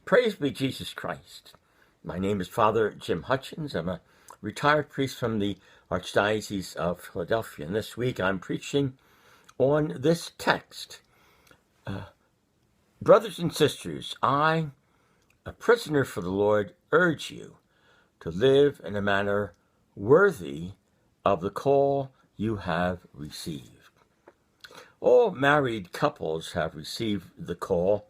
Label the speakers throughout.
Speaker 1: Praise be Jesus Christ. My name is Father Jim Hutchins. I'm a retired priest from the Archdiocese of Philadelphia. And this week I'm preaching on this text. Brothers and sisters, I, a prisoner for the Lord, urge you to live in a manner worthy of the call you have received. All married couples have received the call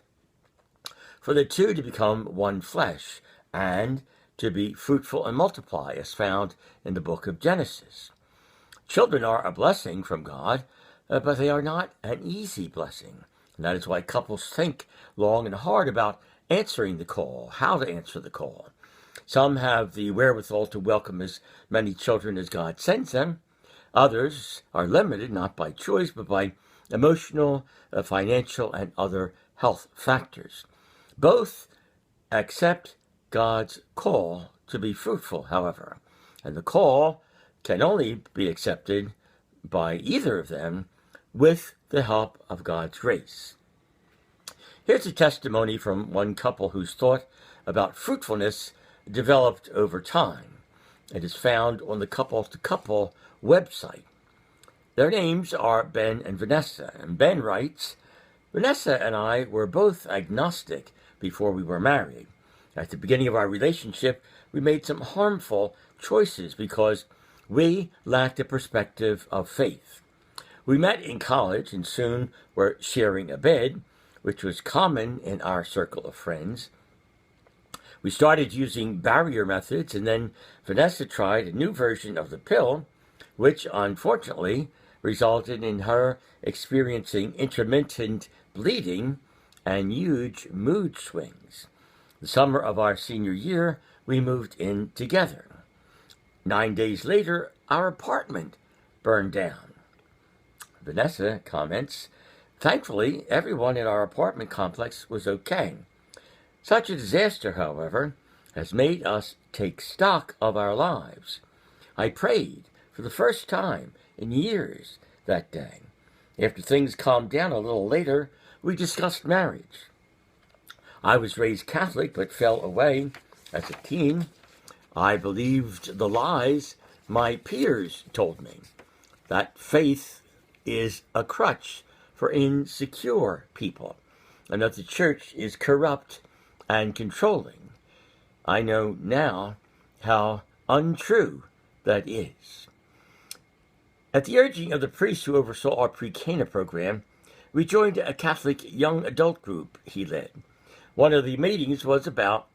Speaker 1: for the two to become one flesh and to be fruitful and multiply, as found in the book of Genesis. Children are a blessing from God, but they are not an easy blessing. And that is why couples think long and hard about answering the call, how to answer the call. Some have the wherewithal to welcome as many children as God sends them. Others are limited, not by choice, but by emotional, financial, and other health factors. Both accept God's call to be fruitful, however, and the call can only be accepted by either of them with the help of God's grace. Here's a testimony from one couple whose thought about fruitfulness developed over time. It is found on the Couple to Couple website. Their names are Ben and Vanessa, and Ben writes, Vanessa and I were both agnostic before we were married. At the beginning of our relationship, we made some harmful choices because we lacked a perspective of faith. We met in college and soon were sharing a bed, which was common in our circle of friends. We started using barrier methods, and then Vanessa tried a new version of the pill, which unfortunately resulted in her experiencing intermittent bleeding and huge mood swings. The summer of our senior year, we moved in together. 9 days later, our apartment burned down. Vanessa comments, thankfully, everyone in our apartment complex was okay. Such a disaster, however, has made us take stock of our lives. I prayed for the first time in years that day. After things calmed down a little later, we discussed marriage. I was raised Catholic but fell away as a teen. I believed the lies my peers told me, that faith is a crutch for insecure people, and that the church is corrupt and controlling. I know now how untrue that is. At the urging of the priest who oversaw our pre-Cana program, we joined a Catholic young adult group he led. One of the meetings was about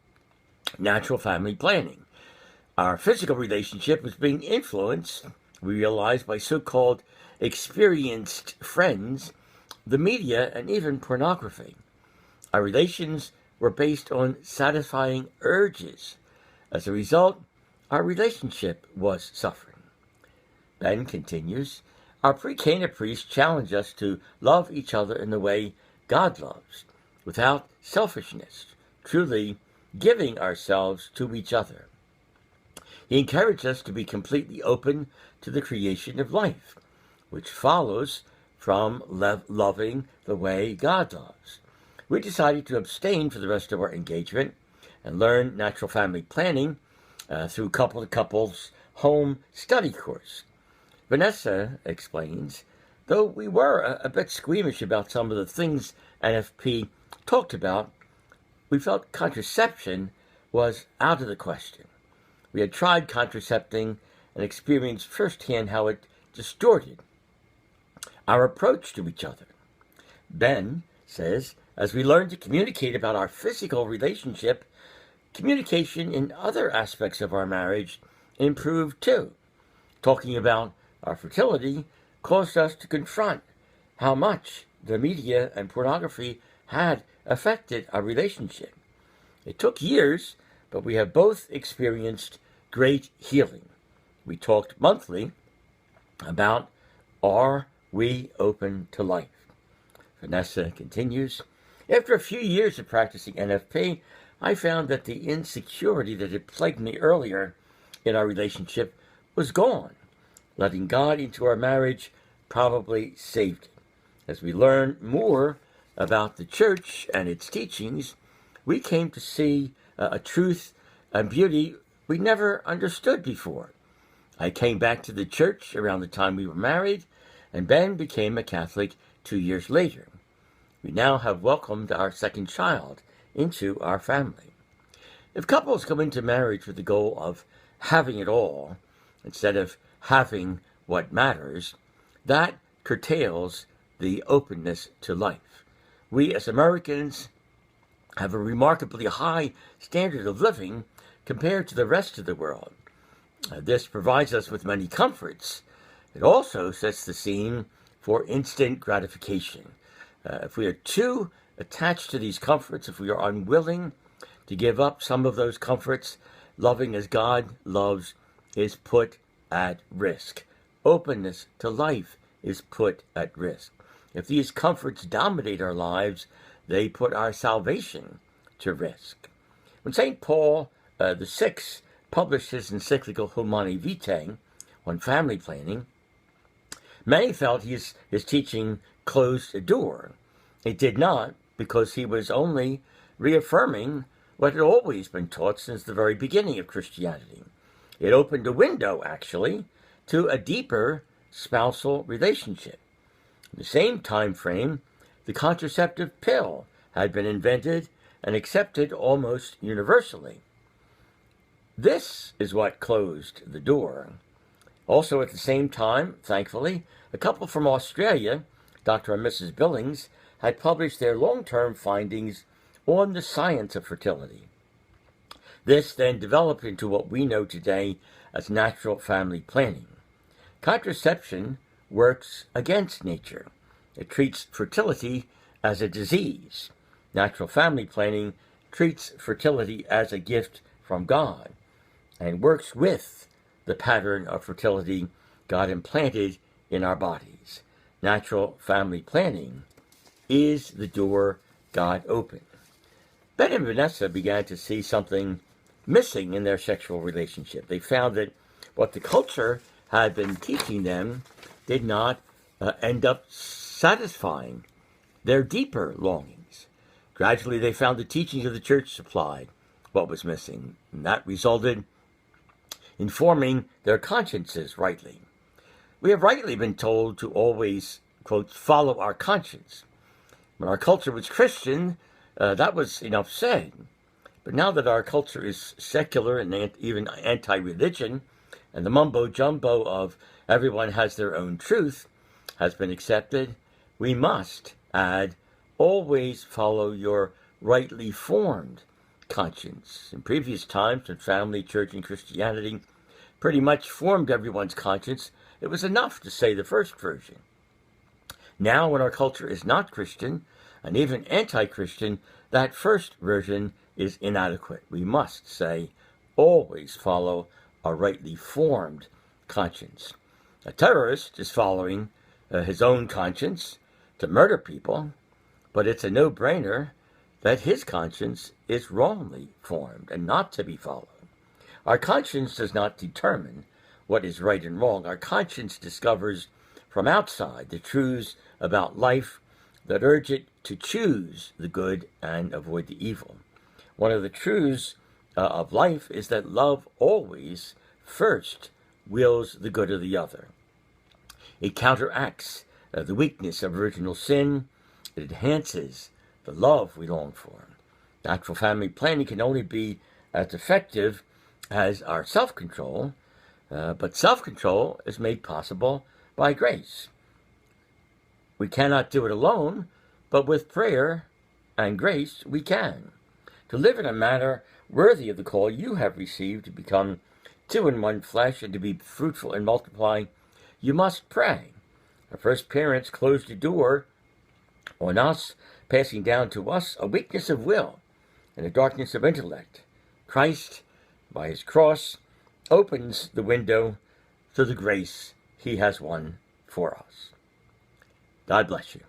Speaker 1: natural family planning. Our physical relationship was being influenced, we realized, by so-called experienced friends, the media, and even pornography. Our relations were based on satisfying urges. As a result, our relationship was suffering. Ben continues, our pre-Cana priest challenged us to love each other in the way God loves, without selfishness, truly giving ourselves to each other. He encouraged us to be completely open to the creation of life, which follows from loving the way God loves. We decided to abstain for the rest of our engagement and learn natural family planning through Couple to Couple's home study course. Vanessa explains, though we were a bit squeamish about some of the things NFP talked about, we felt contraception was out of the question. We had tried contracepting and experienced firsthand how it distorted our approach to each other. Ben says, as we learned to communicate about our physical relationship, communication in other aspects of our marriage improved too. Talking about our fertility caused us to confront how much the media and pornography had affected our relationship. It took years, but we have both experienced great healing. We talked monthly about, are we open to life? Vanessa continues, after a few years of practicing NFP, I found that the insecurity that had plagued me earlier in our relationship was gone. Letting God into our marriage probably saved it. As we learn more about the church and its teachings, we came to see a truth and beauty we never understood before. I came back to the church around the time we were married, and Ben became a Catholic 2 years later. We now have welcomed our second child into our family. If couples go into marriage with the goal of having it all, instead of having what matters, that curtails the openness to life. We as Americans have a remarkably high standard of living compared to the rest of the world. This provides us with many comforts. It also sets the scene for instant gratification. If we are too attached to these comforts, if we are unwilling to give up some of those comforts, loving as God loves is put at risk. Openness to life is put at risk. If these comforts dominate our lives, they put our salvation to risk. When St. Paul VI published his encyclical Humanae Vitae on family planning, many felt his teaching closed a door. It did not, because he was only reaffirming what had always been taught since the very beginning of Christianity. It opened a window, actually, to a deeper spousal relationship. In the same time frame, the contraceptive pill had been invented and accepted almost universally. This is what closed the door. Also at the same time, thankfully, a couple from Australia, Dr. and Mrs. Billings, had published their long-term findings on the science of fertility. This then developed into what we know today as natural family planning. Contraception works against nature. It treats fertility as a disease. Natural family planning treats fertility as a gift from God and works with the pattern of fertility God implanted in our bodies. Natural family planning is the door God opened. Ben and Vanessa began to see something missing in their sexual relationship. They found that what the culture had been teaching them did not end up satisfying their deeper longings. Gradually, they found the teachings of the church supplied what was missing, and that resulted in forming their consciences rightly. We have rightly been told to always, quote, follow our conscience. When our culture was Christian, that was enough said. But now that our culture is secular and even anti-religion, and the mumbo-jumbo of everyone has their own truth has been accepted, we must add, always follow your rightly formed conscience. In previous times, when family, church, and Christianity pretty much formed everyone's conscience, it was enough to say the first version. Now, when our culture is not Christian, and even anti-Christian, that first version is inadequate. We must say, always follow a rightly formed conscience. A terrorist is following his own conscience to murder people, but it's a no-brainer that his conscience is wrongly formed and not to be followed. Our conscience does not determine what is right and wrong. Our conscience discovers from outside the truths about life that urge it to choose the good and avoid the evil. One of the truths of life is that love always first wills the good of the other. It counteracts the weakness of original sin. It enhances the love we long for. Natural family planning can only be as effective as our self-control, but self-control is made possible by grace. We cannot do it alone, but with prayer and grace we can. To live in a manner worthy of the call you have received to become two in one flesh and to be fruitful and multiply, you must pray. Our first parents closed the door on us, passing down to us a weakness of will and a darkness of intellect. Christ, by his cross, opens the window to the grace he has won for us. God bless you.